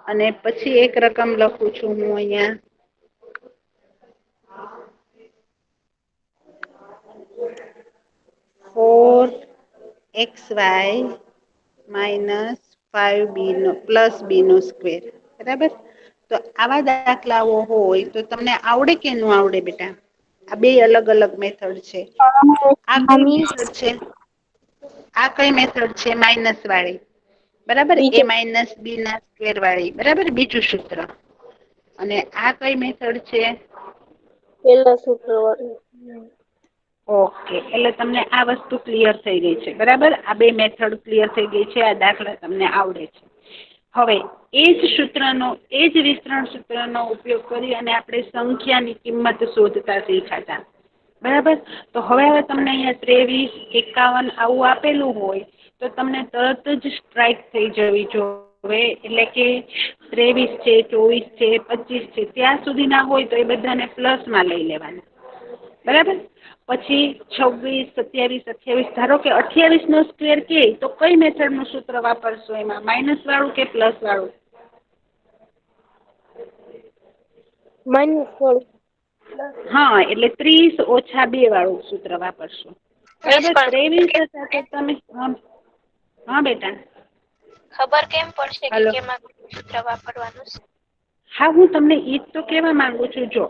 અને પછી એક રકમ લખું છું હું અહીંયા 4xy minus 5b plus b નો સ્ક્વેર બરાબર. તો આવા દાખલાઓ હોય તો તમને આવડે કે ન આવડે બેટા? આ બે અલગ અલગ મેથડ છે. આ કઈ મેથડ છે? આ કઈ મેથડ છે માઇનસ વાળી બરાબર એ બીજો માઇનસ બી ના સ્ક્વેર વાળી બરાબર બીજું સૂત્ર. અને આ કઈ મેથડ છે? પેલા સૂત્ર વાળું. ઓકે એટલે તમને આ વસ્તુ ક્લિયર થઈ ગઈ છે બરાબર. આ બે મેથડ ક્લિયર થઈ ગઈ છે. આ દાખલા તમને આવડે છે. હવે એ જ સૂત્રનો એ જ વિસ્તરણ સૂત્રનો ઉપયોગ કરી અને આપણે સંખ્યાની કિંમત શોધતા શીખ્યા હતા બરાબર. તો હવે તમને અહીંયા 23, 51 આવું આપેલું હોય તો તમને તરત જ સ્ટ્રાઈક થઈ જવી જોઈએ એટલે કે 23 છે, 24 છે, 25 છે ત્યાં સુધી ના હોય તો એ બધાને પ્લસમાં લઈ લેવાના બરાબર. પછી 26, 27, 28 ધારો કે 28 નો સ્ક્વેર કે તો કઈ મેથડ નું સૂત્ર વાપરશો એમાં માઇનસ વાળું કે પ્લસ વાળું? માઇનસ વાળું. હા એટલે 30 ઓછા 2 વાળું સૂત્ર વાપરશું વીસ બરાબર. પણ 23 હતા તો તમે હા બેટા ખબર કેમ પડશે કે હલો કેમાં સૂત્ર વાપરવાનું છે? હા હું તમને ઈ જ તો કેવા માંગુ છું. જો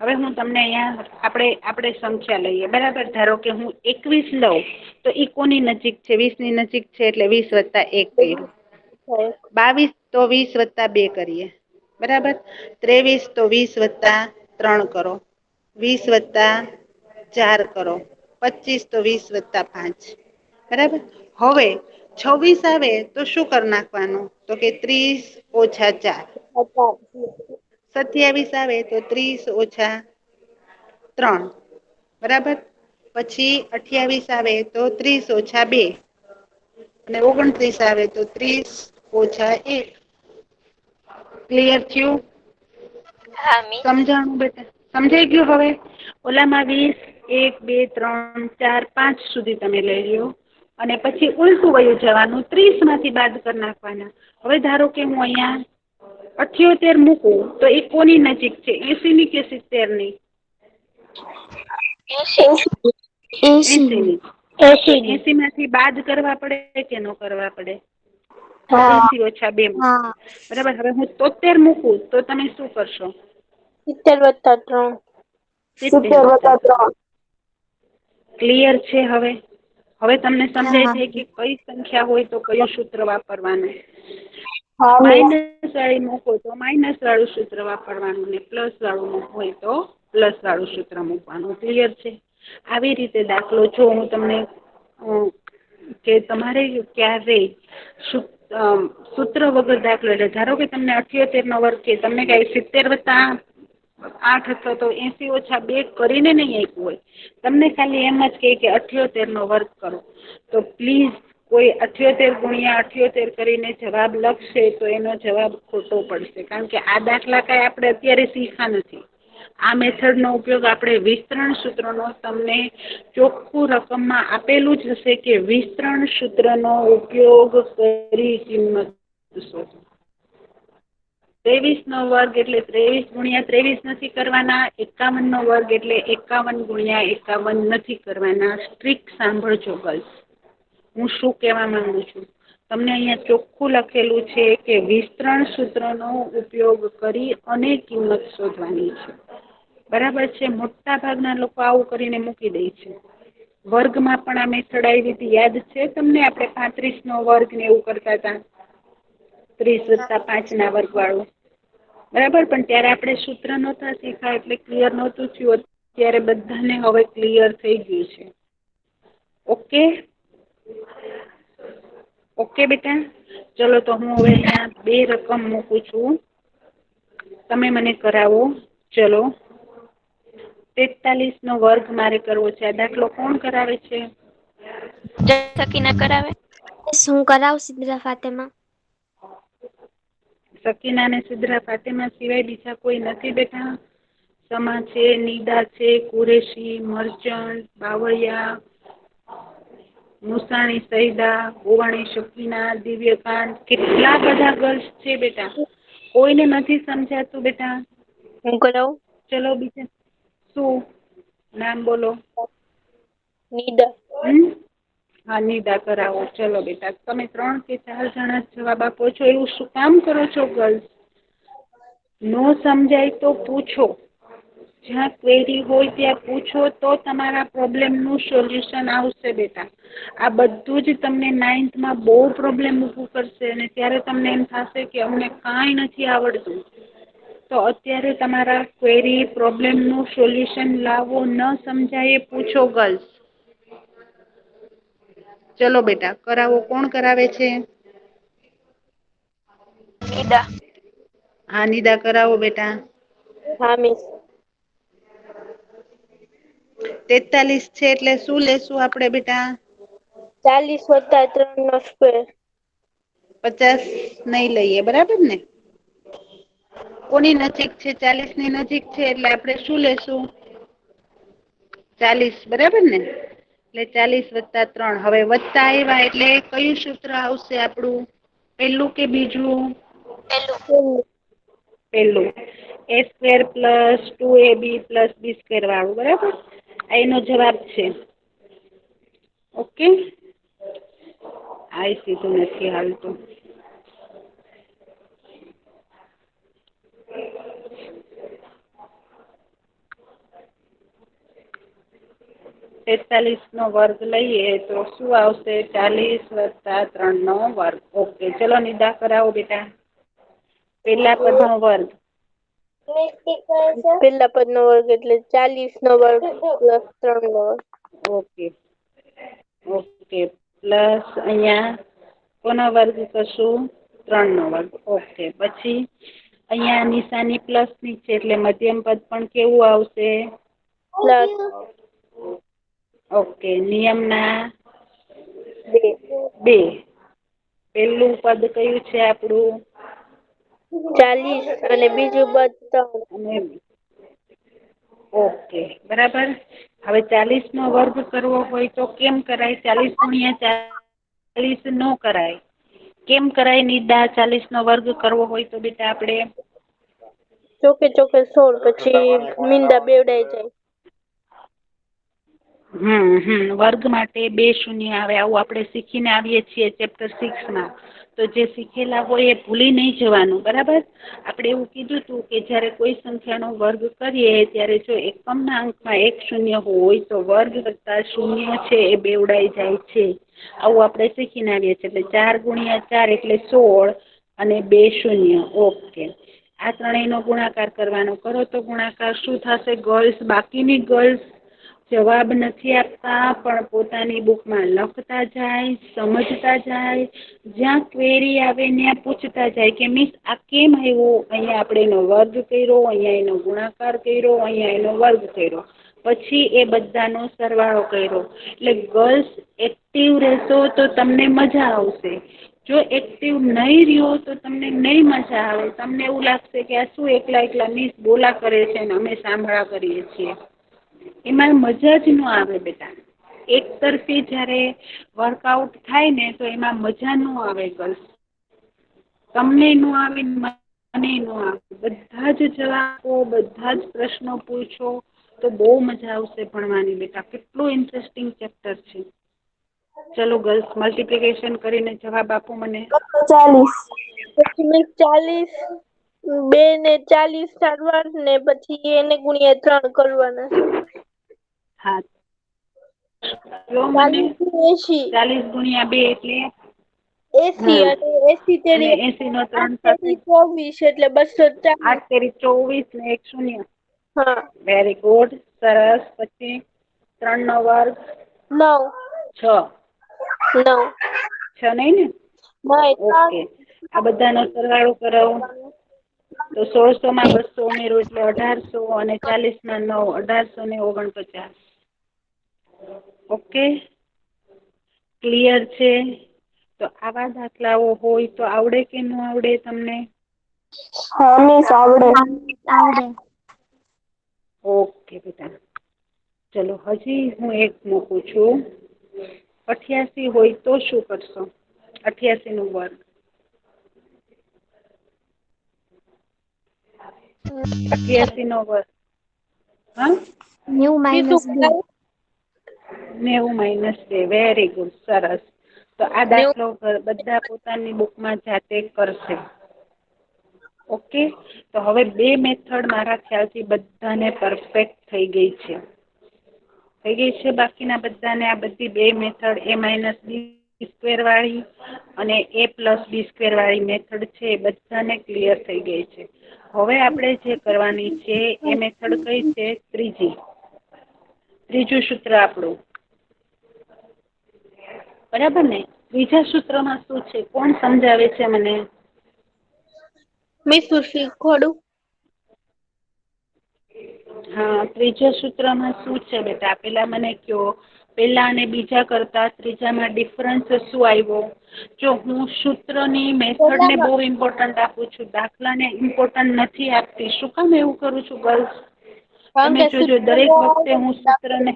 હવે હું તમને અહીંયા આપણે સંખ્યા લઈએ બરાબર. ધારો કે હું 21 લઉં તો ઈ કોની નજીક છે? 20 ની નજીક છે એટલે 20 + 1 કર્યું. 22 તો 20 + 2 કરીએ બરાબર. 23 તો 20 + 3 કરો. 20 + 4 કરો. 25 તો 20 + 5 બરાબર. હવે 26 આવે તો શું કરી નાખવાનું? તો કે 30 - 4. 27 આવે તો 30 - 3 બરાબર. પછી 28 આવે તો 30 - 2 અને 29 આવે તો 30 - 1. ક્લિયર થયું? હા મિસ. સમજાણું બેટા? સમજાઈ ગયું? હવે ઓલામાં 20 1 2 3 4 5 સુધી તમે લઈ લ્યો અને પછી ઉલટું વયું જવાનું 30 માંથી બાદ કરી નાખવાના. હવે ધારો કે હું અહિયાં 78 મૂકું તો એ કોની નજીક છે? 80 ની કે 70 ની? 80 ની. તો 80 માંથી બાદ કરવા પડે કે ન કરવા પડે? હા 80 - 2 બરાબર. હવે હું 73 મૂકું તો તમે શું કરશો? 70 + 3. 70 + 3. ક્લિયર છે? હવે તમને સમજાય છે કે કઈ સંખ્યા હોય તો કયું સૂત્ર વાપરવાનું? હા મિસ. માઇનસ વાળી મૂકો તો માઇનસ વાળું સૂત્ર વાપરવાનું ને પ્લસ વાળું હોય તો પ્લસ વાળું સૂત્ર મૂકવાનું. ક્લિયર છે? આવી રીતે દાખલો જો હું તમને કે તમારે ક્યારે સૂત્ર વગર દાખલો એટલે ધારો કે તમને 78 નો વર્ગ કે તમને કઈ 70 + 8 અથવા તો 80 - 2 કરીને નહીં આપ્યું હોય તમને ખાલી એમ જ કે 78 નો વર્ગ કરો તો પ્લીઝ કોઈ 78 × 78 કરીને જવાબ લખશે તો એનો જવાબ ખોટો પડશે. કારણ કે આ દાખલા કઈ આપણે અત્યારે શીખા નથી. આ મેથડ નો ઉપયોગ આપણે વિસ્તરણ સૂત્રનો તમને ચોખ્ખું રકમમાં આપેલું જ હશે કે વિસ્તરણ સૂત્રનો ઉપયોગ કરી કિંમત શોધો. 23 નો વર્ગ એટલે 23 × 23 નથી કરવાના. 51 નો વર્ગ એટલે 51 × 51 નથી કરવાના. સ્ટ્રીક સાંભળજો ગર્લ્સ, હું શું કેવા માંગુ છું. તમને અહીંયા ચોખ્ખું લખેલું છે કે વિસ્તરણ સૂત્રનો ઉપયોગ કરી અને કિંમત શોધવાની છે. બરાબર છે? મોટા ભાગના લોકો આવું કરીને મૂકી દે છે. વર્ગમાં પણ આ મેથડ આવી હતી યાદ છે તમને? આપણે 35 નો વર્ગ ને એવું કરતા હતા. 30 + 5 ના વર્ગ વાળું બરાબર. પણ ત્યારે આપણે સૂત્ર નહોતા શીખા એટલે ક્લિયર નહોતું થયું. ત્યારે બધાને હવે ક્લિયર થઈ ગયું છે. ઓકે ઓકે બેટા. ચલો તો હું હવે અહીંયા 2 રકમ મૂકું છું. તમે મને કરાવો. ચલો 43 નો વર્ગ મારે કરવો છે. આ દાખલો કોણ કરાવે છે? સકીના કરાવે. હું કરાવું સિદ્રા ફાતેમા. સકીના અને સિદ્રા ફાતેમા સિવાય બીજા કોઈ નથી બેટા? સમા છે, નિદા છે, કુરેશી, મર્ચન્ટ, બાવળિયા, મુસાણી સૈદા, ગોવાણી શકીના, દિવ્યકાંત, કેટલા બધા ગર્લ્સ છે બેટા. કોઈને નથી સમજાતું બેટા? હું કરાવું? ચલો બીજા શું નામ બોલો? નિદા. હા નિદા કરાવો. ચલો બેટા તમે 3 કે 4 જણા જવાબ આપો છો એવું શું કામ કરો છો ગર્લ્સ? નો સમજાય તો પૂછો. જ્યાં ક્વેરી હોય ત્યાં પૂછો તો તમારા પ્રોબ્લેમનું સોલ્યુશન આવશે બેટા. આ બધું જ તમને 9th માં બહુ પ્રોબ્લેમ ઊભું કરશે અને ત્યારે તમને એમ થશે કે અમને કાંઈ નથી આવડતું. તો અત્યારે તમારા ક્વેરી પ્રોબ્લેમનું સોલ્યુશન લાવો. ન સમજાય એ પૂછો ગર્લ્સ. ચલો બેટા કરાવો. કોણ કરાવે છે? નિદા. હા નિદા કરાવો બેટા. હા મિસ. 43 છે એટલે શું લેશું આપણે બેટા? 40 + 3 નો સ્ક્વેર. 50 નહીં લઈએ બરાબર ને? કોની નજીક છે? 40 ની નજીક છે એટલે આપણે શું લેશું? 40 બરાબર ને? એટલે 40 + 3 હવે વધતા આવ્યા એટલે કયું સૂત્ર આવશે આપણું? પહેલું કે બીજું? પેલું. પહેલું. a² + 2ab + b² વાળું બરાબર? આ એનો જવાબ છે. ઓકે. આય સીધું નથી હાલતું. (43) નો વર્ગ લઈએ તો શું આવશે? 40 + 3 નો વર્ગ. ઓકે ચલો નિદા કરાવો બેટા. પહેલા પદનો વર્ગ. પહેલા પદનો વર્ગ એટલે 40 નો વર્ગ + 3 નો વર્ગ. ઓકે ઓકે પ્લસ અહીંયા કોનો વર્ગ કરશું? 3 નો વર્ગ. ઓકે પછી અહીંયા નિશાની પ્લસની છે એટલે મધ્યમ પદ પણ કેવું આવશે? પ્લસ. ઓકે નિયમના 2. 2. પહેલું પદ કયું છે આપણું? 40 અને બીજું પદ 3. અને ઓકે બરાબર. હવે 40 નો વર્ગ કરવો હોય તો કેમ કરાય? 40 × 40 નો કરાય. કેમ કરાય નિદા? 40 નો વર્ગ કરવો હોય તો બેટા આપણે? ચોકે 16 પછી મીંડા બેવડાઈ જાય. વર્ગ માટે 2 શૂન્ય આવે આવું આપણે શીખીને આવીએ છીએ ચેપ્ટર 6 માં. તો જે શીખેલા હોય એ ભૂલી નહીં જવાનું બરાબર. આપણે એવું કીધું હતું કે જ્યારે કોઈ સંખ્યાનો વર્ગ કરીએ ત્યારે જો એકમના અંકમાં 1 શૂન્ય હોય તો વર્ગ કરતા શૂન્ય છે એ બેવડાઈ જાય છે. આવું આપણે શીખીને આવીએ છીએ. એટલે 4 × 4 એટલે 16 અને 2 શૂન્ય. ઓકે. આ ત્રણેયનો ગુણાકાર કરવાનો. કરો તો ગુણાકાર શું થશે ગર્લ્સ? બાકીની ગર્લ્સ જવાબ નથી આપતા પણ પોતાની બુકમાં લખતા જાય, સમજતા જાય. જ્યાં ક્વેરી આવે ત્યાં પૂછતા જાય કે મિસ આ કેમ આવ્યું? અહીંયા આપણે એનો વર્ગ કર્યો, અહીંયા એનો ગુણાકાર કર્યો, અહીંયા એનો વર્ગ કર્યો. પછી એ બધાનો સરવાળો કર્યો. એટલે ગર્લ્સ એક્ટિવ રહેશો તો તમને મજા આવશે. જો એક્ટિવ નહીં રહ્યો તો તમને નહીં મજા આવે. તમને એવું લાગશે કે આ શું એકલા મિસ બોલા કરે છે ને અમે સાંભળા કરીએ છીએ. એમાં મજા જ ન આવે બેટા. એક તરફી જ્યારે વર્કઆઉટ થાય ને તો એમાં મજા ન આવે ગર્લ્સ. તમને ન આવે મને ન આવે. બધા જ જવાબો, બધા જ પ્રશ્નો પૂછો તો બહુ મજા આવશે ભણવાની બેટા. કેટલું ઇન્ટરેસ્ટિંગ ચેપ્ટર છે. ચલો ગર્લ્સ મલ્ટીપ્લિકેશન કરીને જવાબ આપો મને. 40. પછી મિસ 40 2 ને 40 સરવાળ ને પછી એને ગુણ્યા 3 કરવાના. હા જો મને 40 × 80. 40 × 2 એટલે 80 અને 80 અને તેરી 80 નો 3 8 સાથે તેરી 24 એટલે 240. 8 તેરી 24 ને 1 શૂન્ય. હા. Very good. સરસ. પછી 3 નો વર્ગ 9. 6. 9. 6 નહીં ને? નહીં ઓકે. આ બધાનો સરવાળો કરાવો. તો 1600 માં 200 ઉમેરો એટલે 1800 અને 40 માં 9 1849. ઓકે ક્લિયર છે? તો આવા દાખલાઓ હોય તો આવડે કે ન આવડે તમને? હા મિસ આવડે. આવડે. ઓકે બેટા. ચલો હજી હું એક મૂકું છું. 88 હોય તો શું કરશો? 88 નો વર્ગ. 88 નો વર્ગ. હા, 90 શું -2. કરાયું? 90 - 2. વેરી ગુડ, સરસ. તો આ 90 દાખલો બધા પોતાની બુકમાં જાતે કરશે. ઓકે, તો હવે બે મેથડ મારા ખ્યાલથી બધાને પરફેક્ટ થઈ ગઈ છે. થઈ ગઈ છે બાકીના બધાને આ બધી બે મેથડ a-b² વાળી અને a+b² વાળી મેથડ છે એ બધાને ક્લિયર થઈ ગઈ છે. હવે આપણે જે કરવાની છે એ મેથડ કઈ છે? ત્રીજું સૂત્ર આપણું, બરાબર ને? ત્રીજા સૂત્રમાં શું છે? કોણ સમજાવે છે મને? મિસ હું શીખવાડું? હા, ત્રીજા સૂત્રમાં શું છે બેટા? પેલા મને કયો. પેલા અને બીજા કરતા ત્રીજામાં ડિફરન્સ શું આવ્યો? જો હું સૂત્રની મેથડને બહુ ઇમ્પોર્ટન્ટ આપું છું, દાખલાને ઇમ્પોર્ટન્ટ નથી આપતી. શું કામ એવું કરું છું ગર્લ્સ? કારણ તમે કે જોજો સૂત્ર દરેક બહુ વખતે આવડે હું છે સૂત્રને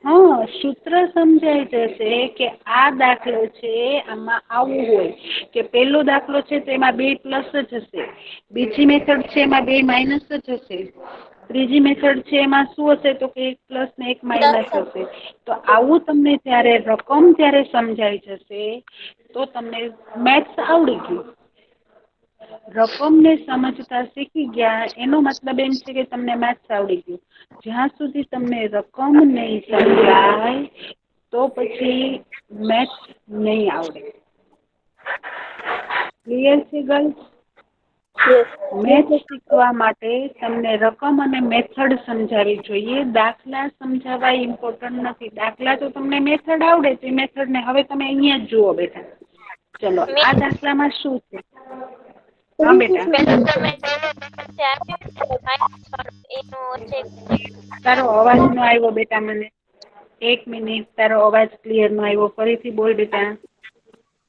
હા, સૂત્ર સમજાઈ જશે કે આ દાખલો છે આમાં આવું હોય કે પેલો દાખલો છે તો એમાં 2 પ્લસ જ હશે, બીજી મેથડ છે એમાં 2 માઇનસ જ હશે, ત્રીજી મેથડ છે એમાં શું હશે તો કે 1 પ્લસ ને 1 માઇનસ હશે. તો આવું તમને જ્યારે રકમ જ્યારે સમજાઈ જશે તો તમને મેથ્સ આવડી ગયું. રકમને સમજતા શીખી ગયા એનો મતલબ એમ છે કે તમને મેથ્સ આવડી ગયું. જ્યાં સુધી તમને રકમ નહીં સમજાય તો પછી મેથ્સ નહીં આવડે. ક્લિયર છે ગર્લ્સ? યસ. મેથ્સ શીખવા માટે તમને રકમ અને મેથડ સમજાવવી જોઈએ. દાખલા સમજાવવા ઇમ્પોર્ટન્ટ નથી. દાખલા તો તમને મેથડ આવડે છે, મેથડને હવે તમે અહીંયા જ જુઓ બેટા. ચલો આ દાખલામાં શું છે? હા બેટા. તારો અવાજ ન આવ્યો બેટા મને. 1 મિનિટ, તારો અવાજ ક્લિયર ન આવ્યો. ફરીથી બોલ બેટા.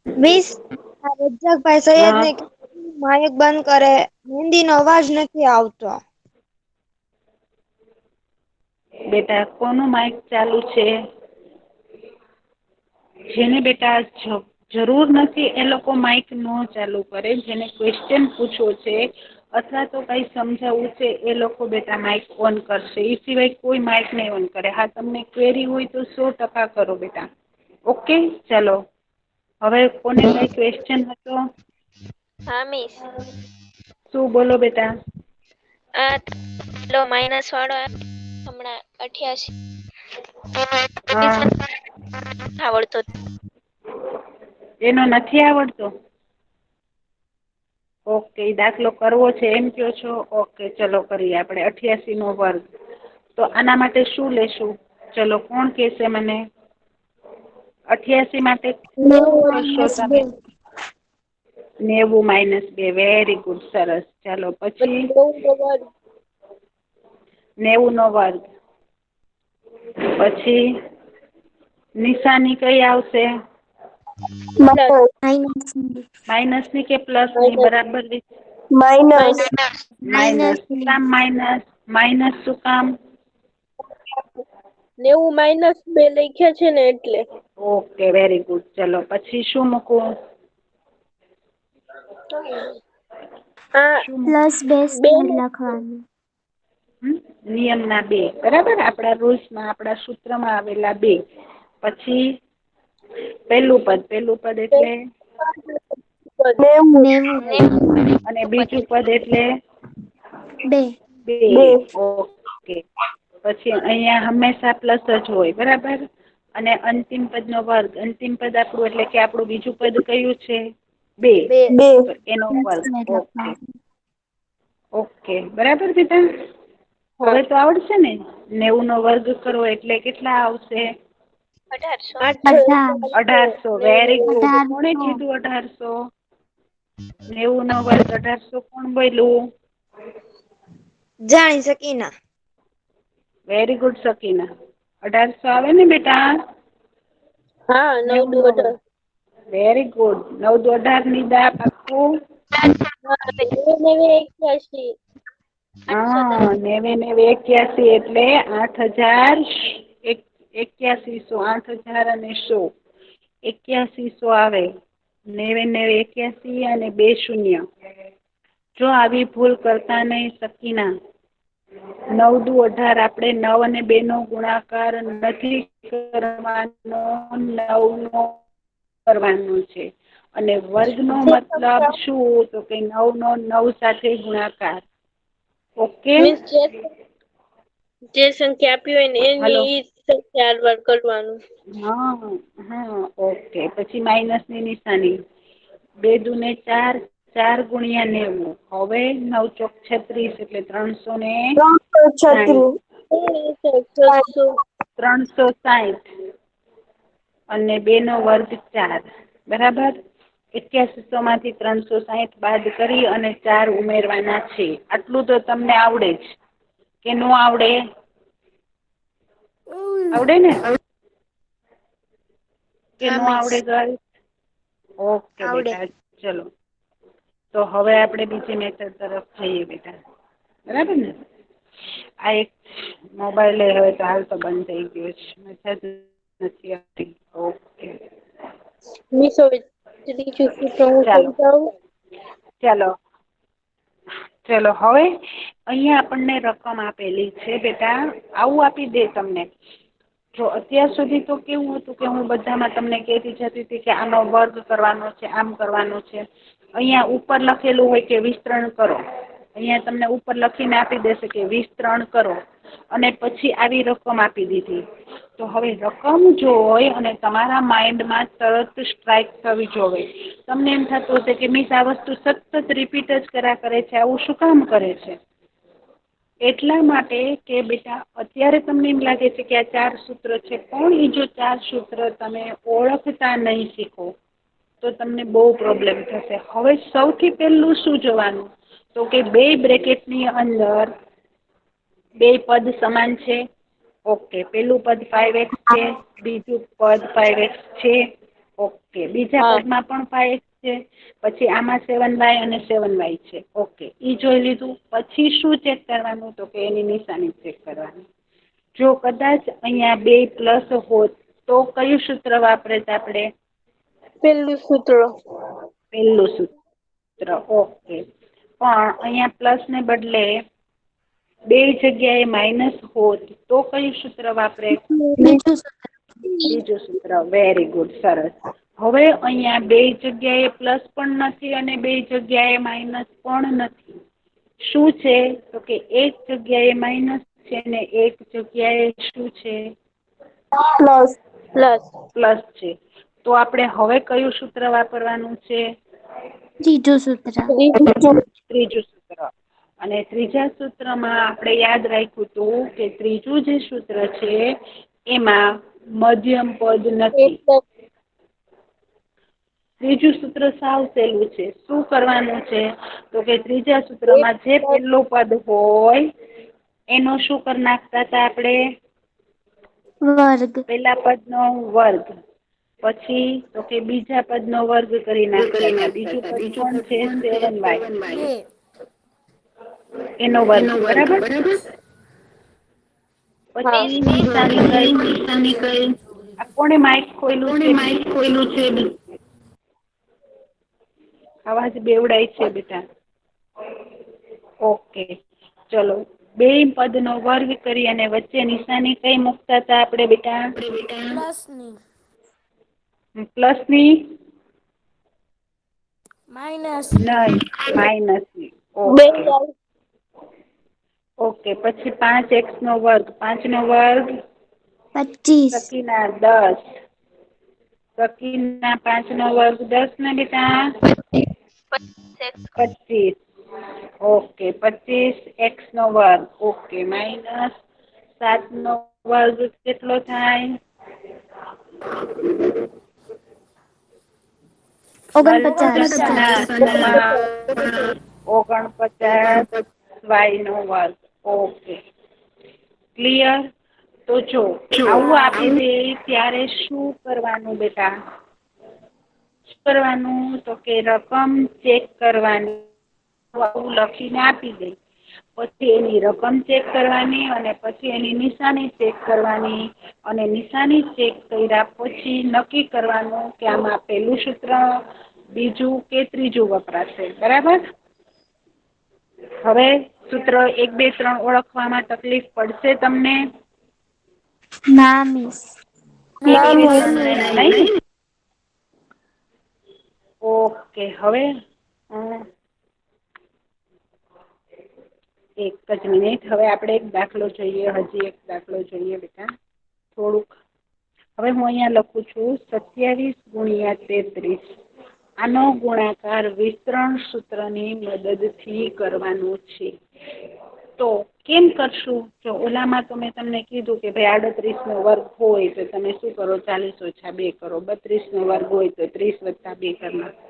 20 રજાકભાઈ હા સૈયદને માઇક બંધ કરે. મહેંદીનો અવાજ નથી આવતો. બેટા કોનું માઇક ચાલુ છે? જેને બેટા જરૂર નથી એ લોકો માઇક ન ચાલુ કરે. જેને ક્વેશ્ચન પૂછવો છે અથવા તો કંઈ સમજાવવું છે એ લોકો બેટા માઇક ઓન કરશે. એ સિવાય કોઈ માઇક નહીં ઓન કરે. હા, તમને ક્વેરી હોય તો 100% કરો બેટા. ઓકે, ચલો. હવે કોને કઈ ક્વેશ્ચન હતો? હા મિસ. શું બોલો બેટા? પેલો માઇનસ વાળો હમણાં 88 હા, આવડતો. એનો નથી આવડતો? ઓકે, દાખલો કરવો છે એમ કહો છો? ઓકે, ચલો કરીએ આપણે. 88 નો વર્ગ. તો આના માટે શું લેશું? ચલો કોણ કહેશે મને? 88 માટે શું કરશો તમે? 90 90 - 2. વેરી ગુડ, સરસ. ચાલો પછી 90 નો વર્ગ. પછી નિશાની કઈ આવશે? માઇનસની કે પ્લસની? બરાબર. માઇનસ. માઇનસ. શું કામ માઇનસ? માઇનસ શું કામ? 90 - 2 લખ્યા છે ને એટલે. Okay, very good. ચલો પછી શું મૂકવું? હા, શું મૂકવું? +2 બે સ્ક્વેર લખવાનું. નિયમના 2. બરાબર, આપણા રૂલ્સમાં, આપણા સૂત્રમાં આવેલા 2. પછી પહેલું પદ એટલે? 90 અને બીજું પદ એટલે? 2. 2. ઓકે. પછી અહીંયા હંમેશા પ્લસ જ હોય. બરાબર. અને અંતિમ પદનો વર્ગ. અંતિમ પદ આપણું એટલે કે આપણું બીજું પદ કયું છે? 2. તો એનો વર્ગ. Square okay. લખવાનું. ઓકે, બરાબર બેટા? હવે તો આવડશે ને? 90 નો વર્ગ કરો એટલે કેટલા આવશે? 18 1800. Very good. કોણે 1800 કીધું 1800? 90 નો વર્ગ 1800 કોણ બોલ્યું? જાણી શકીના. Very good સકીના. 1800 આવે ને બેટા? હા, 9 90 દુ નો વર્ગ. 18. Very good. 9 દુ 18 ની દા પાક્કું? હા, 89 - 81. હા, 89 - 81 એટલે 8100. 8000 અને 100 આવે. 89 - 81 અને 2 શૂન્ય. જો આવી ભૂલ કરતા નહીં સકીના. 9 દુ 18 આપણે 9 અને 2 નો ગુણાકાર નથી કરવાનો, 9 નો કરવાનો છે. અને વર્ગનો મતલબ શું? તો કે 9 નો 9 સાથે ગુણાકાર. ઓકે. મીન્સ જે સંખ્યા આપી હોય ને હલો. એની સંખ્યા 4 વાર કરવાનું. હા ઓકે. પછી માઇનસ ની નિશાની. 2 દુ ને 4, 4 ગુણ્યા 90. હવે 9 ચોક 36 એટલે 360. 360 અને 2 નો વર્ગ 4 બરાબર. 8100 માંથી 360 બાદ કરી અને 4 ઉમેરવાના છે. આટલું તો તમને આવડે જ કે ન આવડે? આવડે ને? કે હા ન મિસ આવડે ગાઈસ? ઓકે આવડે. બેટા ચલો. તો હવે આપણે બીજી મેથડ તરફ જઈએ બેટા. બરાબર ને? આ એક મોબાઈલ હવે તો હાલ તો બંધ થઈ ગયો છે. નથી આવતી. ઓકે. મિસ હવે ત્રીજું સૂત્ર હું ચાલો સમજાવું? ચાલો ચલો હવે અહીંયા આપણને રકમ આપેલી છે બેટા. આવું આપી દે તમને. જો અત્યાર સુધી તો કેવું હતું કે હું બધામાં તમને કહેતી જતી હતી કે આનો વર્ગ કરવાનો છે, આમ કરવાનું છે. અહીંયા ઉપર લખેલું હોય કે વિસ્તરણ કરો. અહીંયા તમને ઉપર લખીને આપી દેશે કે વિસ્તરણ કરો. અને પછી આવી રકમ આપી દીધી. તો હવે રકમ જોઈ અને તમારા માઈન્ડમાં તરત સ્ટ્રાઈક થવી જોવે. તમને એમ થતું હશે કે મિસ આ વસ્તુ સતત રિપીટ જ કર્યા કરે છે. આવું શું કામ કરે છે? એટલા માટે કે બેટા અત્યારે તમને એમ લાગે છે કે આ 4 સૂત્ર છે. પણ એ જો 4 સૂત્ર તમે ઓળખતા નહીં શીખો તો તમને બહુ પ્રોબ્લેમ થશે. હવે સૌથી પહેલું શું જોવાનું? તો કે 2 બ્રેકેટની અંદર 2 પદ સમાન છે. ઓકે. પેલું પદ 5x છે. બીજું પદ 5x છે. ઓકે. બીજા હા પદમાં પણ 5x છે. પછી આમાં 7y અને 7y છે. ઓકે. ઈ જોઈ લીધું. પછી શું ચેક કરવાનું? તો કે એની નિશાની ચેક કરવાની. જો કદાચ અહીંયા 2 પ્લસ હોત તો કયું સૂત્ર વાપરત આપણે? પેલું સૂત્ર. પહેલું સૂત્ર. ઓકે. પણ અહીંયા પ્લસ ને બદલે 2 જગ્યાએ માઇનસ હોત તો કયું સૂત્ર વાપરે? બીજું સૂત્ર. બીજું સૂત્ર. Very good. સરસ. હવે અહીંયા 2 જગ્યાએ પ્લસ પણ નથી અને 2 જગ્યાએ માઇનસ પણ નથી. શું છે? તો કે 1 જગ્યાએ માઇનસ છે ને 1 જગ્યાએ શું છે? પ્લસ. પ્લસ છે. તો આપણે હવે કયું સૂત્ર વાપરવાનું છે? ત્રીજું સૂત્ર. ત્રીજું સૂત્ર. અને ત્રીજા સૂત્રમાં આપણે યાદ રાખ્યું હતું કે ત્રીજું જે સૂત્ર છે એમાં મધ્યમ પદ નથી. ત્રીજું સૂત્ર સાવ સહેલું છે. શું કરવાનું છે? તો કે ત્રીજા સૂત્રમાં જે પહેલું પદ હોય એનો શું કરી નાખતા હતા આપણે? વર્ગ. પેલા પદનો વર્ગ. પછી તો કે બીજા પદનો વર્ગ કરી નાખતા હતા. બીજું પદ કોણ છે? 7y. એનો વર્ગ. બરાબર? હા પછી નિશાની કઈ? આ કોણે માઇક ખોલ્યું છે? અવાજ બેવડાય છે બેટા. ઓકે. ચલો. 2 પદનો વર્ગ કરી અને વચ્ચે નિશાની કઈ મુકતા હતા આપણે બેટા? પ્લસની. પ્લસની? માઇનસની. નહીં. માઇનસની. બે ઓકે. ઓકે. પછી 5x નો વર્ગ. 5 નો વર્ગ? 25. સકીના 10. સકીના 5 નો વર્ગ 10 ને બેટા? 25. ઓકે. 25x નો વર્ગ. ઓકે. માઇનસ 7 નો વર્ગ કેટલો થાય? 49. 49y નો વર્ગ. ઓકે. ક્લિયર? તો જો આવું આપી દે ત્યારે શું કરવાનું બેટા? શું કરવાનું? તો કે રકમ ચેક કરવાની. આવું લખીને આપી દે. પછી એની રકમ ચેક કરવાની અને પછી એની નિશાની ચેક કરવાની. અને નિશાની ચેક કર્યા પછી નક્કી કરવાનું કે આમાં પેલું સૂત્ર, બીજું કે ત્રીજું વપરાશે. બરાબર? હવે સૂત્ર 1 2 3 ઓળખવામાં તકલીફ પડશે તમને? ના મિસ. એક ના બે મિસ. ત્રણ નહીં? ઓકે હવે એક જ મિનિટ. હવે આપણે એક દાખલો જોઈએ. હજી એક દાખલો જોઈએ બેટા. થોડુંક હવે હું અહીંયા લખું છું 27 ગુણ્યા 33. આનો ગુણાકાર વિસ્તરણ સૂત્રની મદદથી કરવાનો છે. તો કેમ કરશું? જો ઓલામાં તો મેં તમને કીધું કે ભાઈ 38 નો વર્ગ હોય તો તમે શું કરો? 40 ઓછા 2 કરો. 32 નો વર્ગ હોય તો 30 વત્તા 2 કરી નાખો.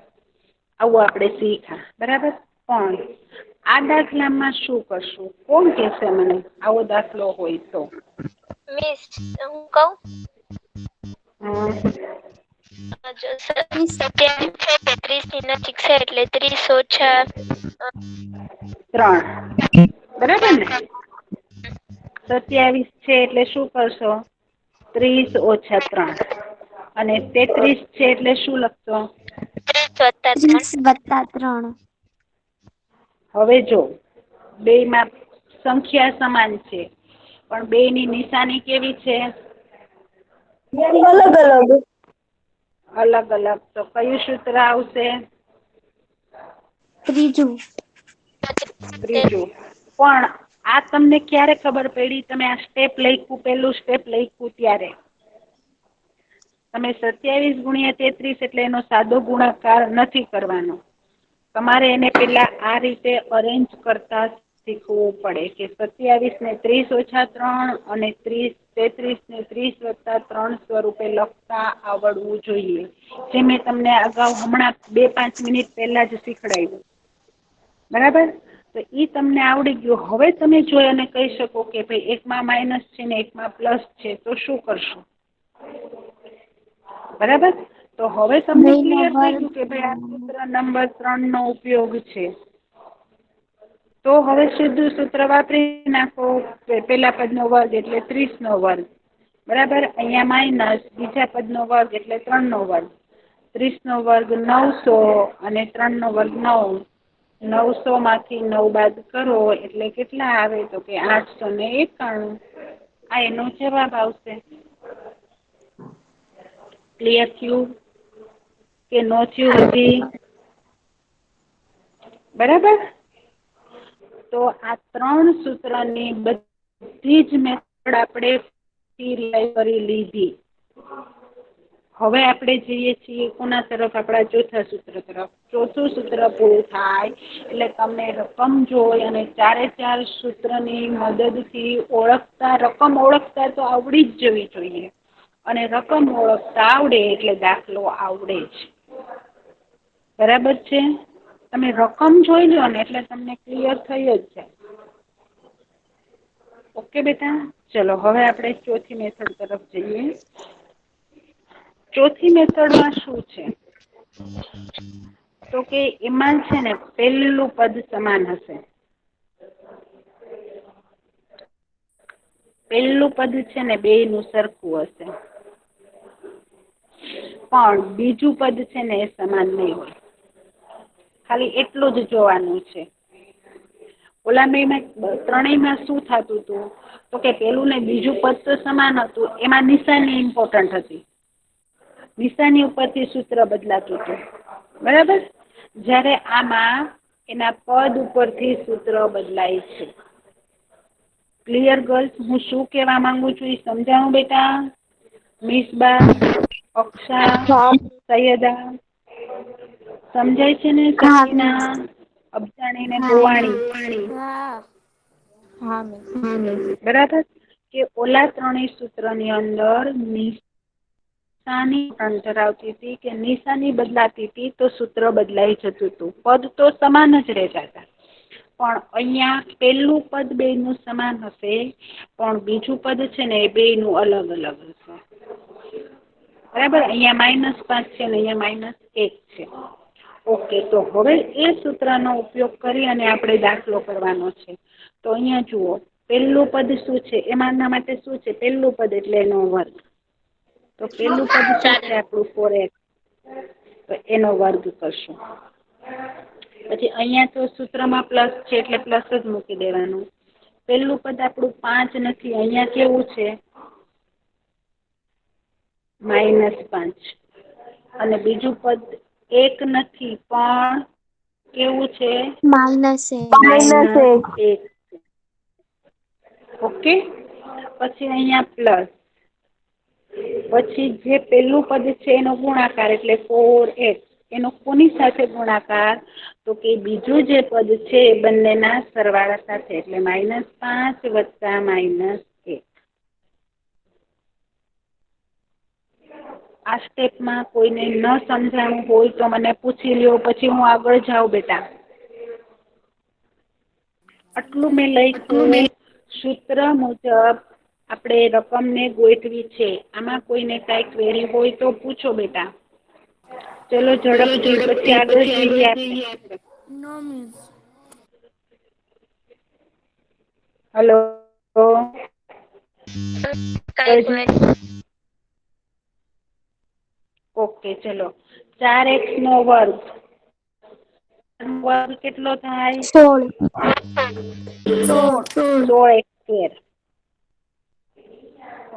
આવું આપણે શીખ્યા, બરાબર? પણ આ દાખલામાં શું કરશું? કોણ કહેશે મને આવો દાખલો હોય તો? મિસ હું કહું? જો મિસ 27 છે 30 ની નજીક છે એટલે 30 ઓછા 3, બરાબર ને? 27 છે એટલે શું કરશો? 30 ઓછા 3. અને 33 છે એટલે શું લખશો? 30+3. હવે જો બેયમાં સંખ્યા સમાન છે પણ બેયની નિશાની કેવી છે? અલગ અલગ. અલગ અલગ. તો કયું સૂત્ર આવશે? ત્રીજું. ત્રીજું. પણ આ તમને ક્યારે ખબર પડી? તમે આ સ્ટેપ લખ્યું, પેલું સ્ટેપ લખ્યું ત્યારે. તમે 27 ગુણ્યા 33 એટલે એનો સાદો ગુણાકાર નથી કરવાનો. તમારે એને પેલા આ રીતે અરેન્જ કરતા શીખવું પડે કે 27 ને 30 ઓછા 3 અને 33 ને 30 વત્તા 3 સ્વરૂપે લખતા આવડવું જોઈએ. જે મેં તમને અગાઉ હમણાં 2-5 મિનિટ પહેલા જ શીખડાવ્યું, બરાબર? તો એ તમને આવડી ગયું. હવે તમે જોઈ અને કહી શકો કે ભાઈ એકમાં માઇનસ છે ને એકમાં પ્લસ છે, તો શું કરશું? બરાબર? તો હવે તમને બેયનો ક્લિયર થઈ વર્ગ. ગયું કે ભાઈ આ સૂત્ર નંબર 3 નો ઉપયોગ છે. તો હવે સીધું સૂત્ર વાપરી નાખો. પેલા પદનો વર્ગ એટલે 30 નો વર્ગ, બરાબર? અહીંયા માઇનસ બીજા પદનો વર્ગ એટલે 3 નો વર્ગ. 30 નો વર્ગ 900 અને 3 નો વર્ગ 9. 900 માંથી 9 બાદ કરો એટલે કેટલા આવે? તો કે 891. આ એનો જવાબ આવશે. ક્લિયર થયું કે નો થયું હજી? બરાબર? તો આ 3 સૂત્રની બધી જ મેથડ આપણે કરી લીધી. હવે આપણે જઈએ છીએ કોના તરફ? આપણા ચોથા સૂત્ર તરફ. ચોથું સૂત્ર પૂરું થાય એટલે તમને રકમ જોઈ અને 4 સૂત્રની મદદથી રકમ ઓળખતા તો આવડી જ જવી જોઈએ. અને રકમ ઓળખતા આવડે એટલે દાખલો આવડે જ. બરાબર છે? તમે રકમ જોઈ લો ને એટલે તમને ક્લિયર થઈ જ જાય. ઓકે બેટા? ચલો હવે આપણે ચોથી મેથડ તરફ જઈએ. ચોથી મેથડમાં શું છે? તો કે એમાં છે ને પહેલું પદ સમાન હશે. પહેલું પદ છે ને બેયનું સરખું હશે. પણ બીજું પદ છે ને એ સમાન નહીં હોય. ખાલી એટલું જ જોવાનું છે. ઓલા બેમાં ત્રણેયમાં શું થતું હતું? તો કે પેલું ને બીજું પદ તો સમાન હતું, એમાં નિશાની ઇમ્પોર્ટન્ટ હતી. નિશાની ઉપરથી સૂત્ર બદલાતું હતું, બરાબર? જ્યારે આમાં એના પદ ઉપરથી સૂત્ર બદલાય છે. Clear girls? હું શું કહેવા માંગુ છું એ સમજાણું બેટા? મિસબા, અક્ષા, સૈયદા, સમજાય છે ને? હા સકીના, મિસ. અફસાણી ને હા મિસ. ગોવાણી, હા. હા મિસ. બરાબર? કે ઓલા ત્રણેય સૂત્રની અંદર નિશાની ધરાવતી હતી કે નિશાની બદલાતી હતી તો સૂત્ર બદલાઈ જતું હતું. પદ તો સમાન જ રહેતા હતા. પણ અહીંયા પેલું પદ બેયનું સમાન હશે, પણ બીજું પદ છે ને એ બેયનું અલગ અલગ હશે. બરાબર? અહીંયા -5 છે ને અહીંયા -1 છે. ઓકે, તો હવે એ સૂત્રનો ઉપયોગ કરી અને આપણે દાખલો કરવાનો છે. તો અહીંયા જુઓ, પહેલું પદ શું છે? એમાંના માટે શું છે? પહેલું પદ એટલે એનો વર્ગ. તો પેલું પદ શું છે આપણું? 4x. તો એનો વર્ગ કરશું. પછી અહીંયા તો સૂત્રમાં પ્લસ છે એટલે પ્લસ જ મૂકી દેવાનું. પહેલું પદ આપણું 5 નથી, અહીંયા કેવું છે -5 અને બીજું પદ 1 નથી પણ કેવું છે -1. ઓકે, પછી અહીંયા પ્લસ, પછી જે પેલું પદ છે એનો ગુણાકાર એટલે 4x, એનો કોની સાથે ગુણાકાર? તો કે બીજું જે પદ છે એ બંનેના સરવાળા સાથે એટલે -5 વત્તા -1. આ સ્ટેપમાં કોઈને ન સમજાણું હોય તો મને પૂછી લ્યો, પછી હું આગળ જાઉં બેટા. આટલું મેં લખ્યું. સૂત્ર મુજબ આપણે રકમને ગોઠવી છે. આમાં કોઈને કાંઈ ક્વેરી હોય તો પૂછો બેટા. ચલો ઝડપથી પછી આગળ જઈએ આપણે. નો મિસ. હલો. ઓકે, ચલો 4x નો વર્ગ. વર્ગ કેટલો થાય? 16x².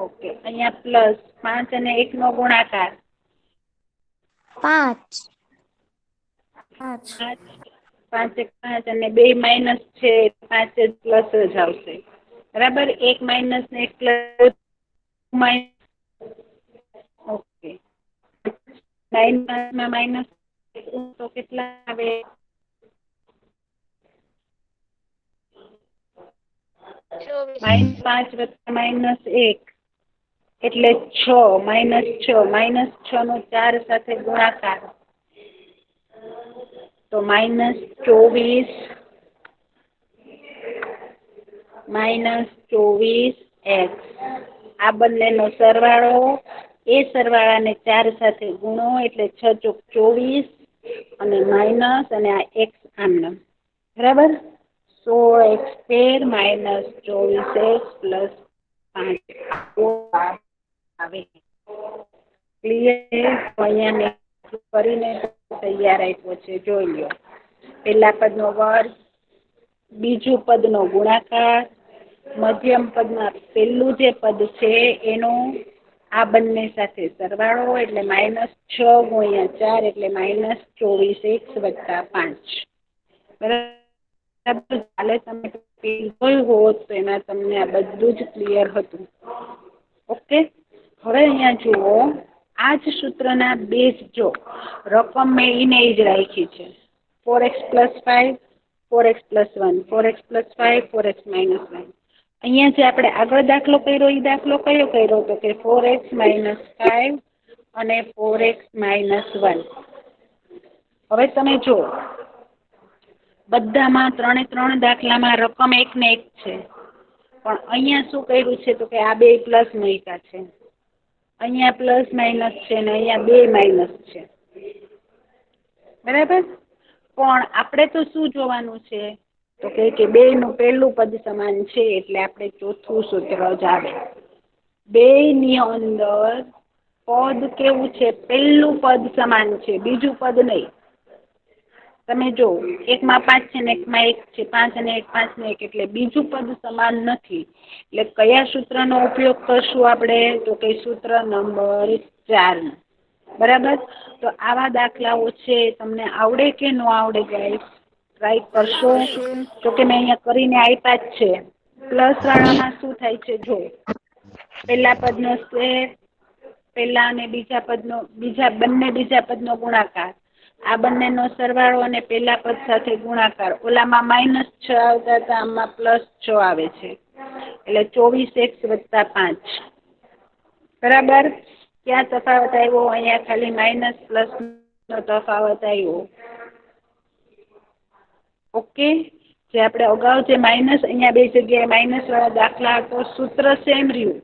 ઓકે, અહીંયા પ્લસ 5 અને 1 નો ગુણાકાર 5. 5. 5 એક 5 અને 2 માઇનસ છે 5 જ પ્લસ જ આવશે. બરાબર, 1 માઇનસ ને 1 પ્લસ ઓકે. 9 માં માઇનસ તો કેટલા આવે? -5 વત્તા -1 એટલે 6, -6 નો 4 સાથે ગુણાકાર તો -24 -24x. આ બંનેનો સરવાળો, એ સરવાળાને 4 સાથે ગુણો એટલે 6 ચોક 24 અને માઇનસ અને આ x આમનામ. બરાબર, 16x² -24x પ્લસ 5 આવે. ક્લિયર? અહીંયા મેં કરીને તૈયાર આપ્યો છે, જોઈ લો. પહેલા પદનો વર્ગ, બીજું પદનો ગુણાકાર, મધ્યમ પદમાં પહેલું જે પદ છે એનો આ બંને સાથે સરવાળો એટલે -6 × 4 એટલે -24x વત્તા 5. બરાબર, ચાલે. તમે જોયું હોત તો એમાં તમને આ બધું જ ક્લિયર હતું. ઓકે, હવે અહીંયા જુઓ, આ જ સૂત્રના બેઝ જો રકમ મેં એને જ રાખી છે. 4x + 5, 4x + 1, 4x + 5, 4x - 1. અહીંયા જે આપણે આગળ દાખલો કર્યો એ દાખલો કયો કર્યો તો કે 4x - 5 અને 4x - 1. હવે તમે જો બધામાં 3 દાખલામાં રકમ 1 ને 1 છે, પણ અહીંયા શું કર્યું છે તો કે આ બે પ્લસ મૂક્યા છે, અહીંયા પ્લસ માઇનસ છે ને અહીંયા બે માઇનસ છે. બરાબર, પણ આપણે તો શું જોવાનું છે તો કે બેયનું પહેલું પદ સમાન છે એટલે આપણે ચોથું સૂત્ર જ આવે. બેયની અંદર પદ કેવું છે? પહેલું પદ સમાન છે, બીજું પદ નહીં. તમે જો, એકમાં 5 છે ને એકમાં 1 છે, 5 અને 1 5 ને 1 એટલે બીજું પદ સમાન નથી. એટલે કયા સૂત્રનો ઉપયોગ કરશું આપણે તો કે સૂત્ર નંબર 4. બરાબર, તો આવા દાખલાઓ છે તમને આવડે કે ન આવડે ગાઈસ? ટ્રાય કરશો? તો કે મેં અહીંયા કરીને આપ્યા જ છે. પ્લસ વાળામાં શું થાય છે? જો પહેલા પદનો સ્ક્વેર, પહેલા અને બીજા પદનો બીજા પદનો ગુણાકાર, આ બંનેનો સરવાળો અને પહેલા પદ સાથે ગુણાકાર. ઓલામાં -6 આવતા હતા, આમાં +6 આવે છે એટલે 24x વત્તા 5. બરાબર, ક્યાં તફાવત આવ્યો? અહીંયા ખાલી માઇનસ પ્લસ નો તફાવત આવ્યો. ઓકે, જે આપણે અગાઉ જે માઇનસ, અહીંયા બે જગ્યાએ માઇનસ વાળા દાખલા હતો, સૂત્ર સેમ રહ્યું,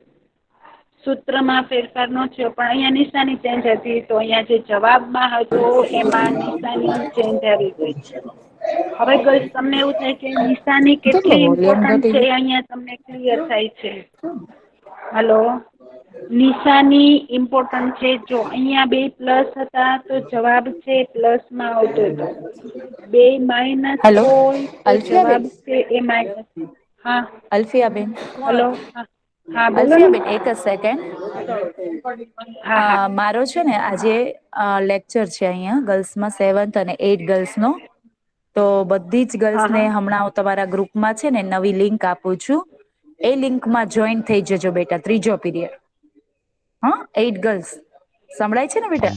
સૂત્રમાં ફેરફાર ન થયો, પણ અહીંયા નિશાની ચેન્જ હતી. તો અહીંયા જે જવાબમાં હતો એમાં નિશાની ચેન્જ આવી ગઈ. હવે ગર્લ્સ તમને એવું થાય કે નિશાની કેટલી ઇમ્પોર્ટન્ટ છે, અહીંયા તમને ક્લિયર થાય છે. હલો, નિશાની ઇમ્પોર્ટન્ટ છે. જો અહીંયા બે પ્લસ હતા તો જવાબ છે પ્લસમાં આવતો હતો. બે માઇનસ હેલો હોય તો જવાબ અલ્ફિયાબેન છે એ માઇનસ. હા અલ્ફિયાબેન હલો હા હા બોલો ને. અલ્ફિયાબેન એક જ સેકન્ડ. હા હા મારો છે ને આજે લેક્ચર છે અહીંયા ગર્લ્સમાં 7th અને 8 ગર્લ્સનો. તો બધી જ હા ગર્લ્સને હા હમણાં હું તમારા ગ્રુપમાં છે ને નવી લિંક આપું છું. એ લિંકમાં જોઈન થઈ જજો બેટા, ત્રીજો પીરિયડ. હા 8 ગર્લ્સ સંભળાય છે ને બેટા?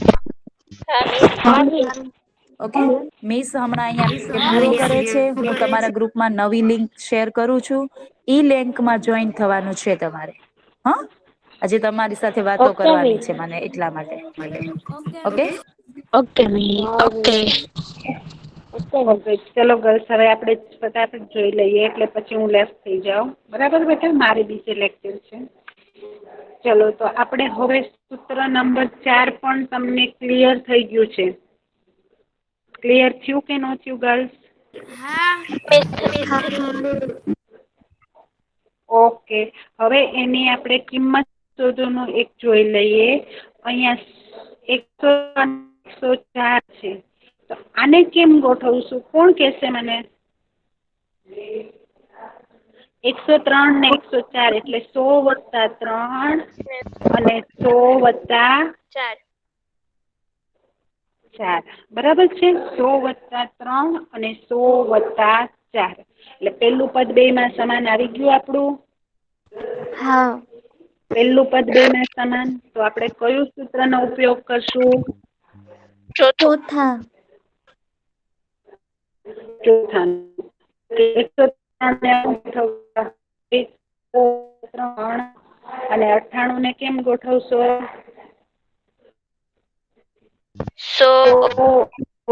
ઓકે મિસ હમણાં અહીંયા પૂરો કરે છે. હું તમારા ગ્રુપમાં નવી લિંક શેર કરું છું. ઈ લિંકમાં જોઈન થવાનું છે તમારે. હા આજે તમારી સાથે વાતો ઓકે કરવાની મિસ. છે મને એટલા માટે. Okay okay miss. Okay miss okay. Okay ચલો ગર્લ્સ હવે આપણે ફટાફટ જોઈ લઈએ એટલે પછી હું લેફ્ટ થઈ જાઉં. બરાબર બેટા મારે બીજે લેક્ચર છે. ચલો તો આપણે હવે સૂત્ર નંબર 4 પણ તમને ક્લિયર થઈ ગયું છે. ક્લિયર થયું કે ન થયું ગર્લ્સ? હા. ઓકે હવે એની આપણે કિંમત શોધોનું એક જોઈ લઈએ. અહીંયા 104 છે. તો આને કેમ ગોઠવશું? કોણ કહેશે મને? 103 ને 104 એટલે 100 + 3 અને 100 + 4 બરાબર છે. 100 + 3 અને 100 + 4 એટલે પેલું પદ બેયમાં સમાન આવી ગયું આપણું. હા. પેલું પદ બેયમાં સમાન તો આપણે કયું સૂત્રનો ઉપયોગ કરશું? ચોથું. ચોથા. ચોથાનું. 103 અને 98 ને કેમ ગોઠવશો? 100 -